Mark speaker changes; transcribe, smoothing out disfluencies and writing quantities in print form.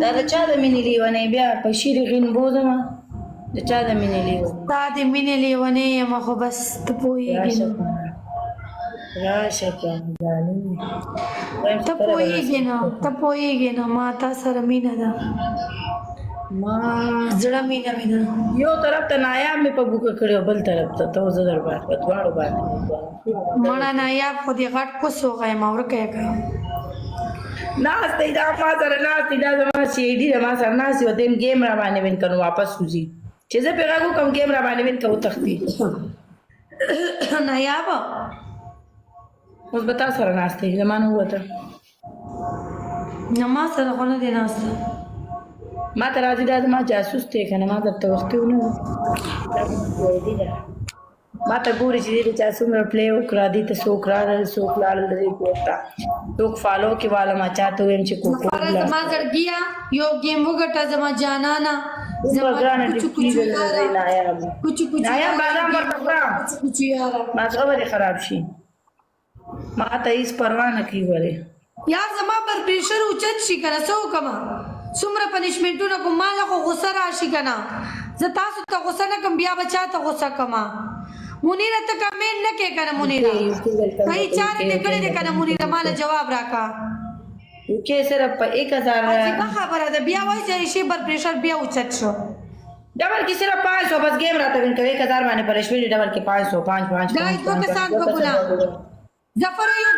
Speaker 1: دا د چا د مینې لیونی بیا په شیرین بوزمه د چا د مینې لیونی
Speaker 2: تا د مینې لیونی یم خو بس ته پوهېږې نو
Speaker 1: راشه که
Speaker 2: ته پوهېږې نه ما تا سره مینه ده
Speaker 1: ما
Speaker 2: زړه مینه مې ده
Speaker 1: یو طرف ته نایاب مې په بوکه کړی او بل طرف ته ته زه در باندې په دواړو باندې
Speaker 2: مړه نایاب خو دې غټ کوس وغیم ورکه یې کړم
Speaker 1: ناست دی دا ما سره ناست دی دا زما شیډي د ما سره ناست او دیم گیم را باندې وین کنو واپس وځي چې زه پې غږ وکړم گیم را باندې وین که وتښتي
Speaker 2: نایاب
Speaker 1: اوس به تا سره ناست دی زما نه ووته
Speaker 2: نه ما سره خو نه دی ناسته
Speaker 1: ما ته راځي دا زما جاسوس دی که نه ما درته وختي ونه ما ته ګوري چې دې د چا څومره پلی وکړه دې ته څوک راغلل څوک لاړل د دې کور ته څوک فالو کې والا ما چاته ویم چې کوکو
Speaker 2: زما زړګیا یو گیم وګټه زما جانانا
Speaker 1: زما ګرانه دې کېږي نایاب
Speaker 2: کوچو کوچو
Speaker 1: نایاب بادام ورته خورم
Speaker 2: کوچو یاره
Speaker 1: ما زړه به دې خراب شي ما ته هېڅ پروا نه کوي ولې
Speaker 2: یار زما پر پریشر اوچت شي کنه څه وکړمه څومره پنشمنټونه کوم ما له خو غصه راشي کنه زه تاسو ته غصه نه کوم بیا به چا ته غصه کومه منیره ته کمنټ نه کې کنه منیره کای چارې دې کړې دې کنه منیره مال جواب راکا
Speaker 1: کې صرف په 1000
Speaker 2: عجیبه خبره ده بیا وایي چې شی بر پریشر بیا اوچت شو
Speaker 1: ډبل کې صرف 500 بس گیم راته وین کوي 1000 باندې پرشوي ډبل کې 500 5 5
Speaker 2: دا 2 کسان په ګنا ظفر یو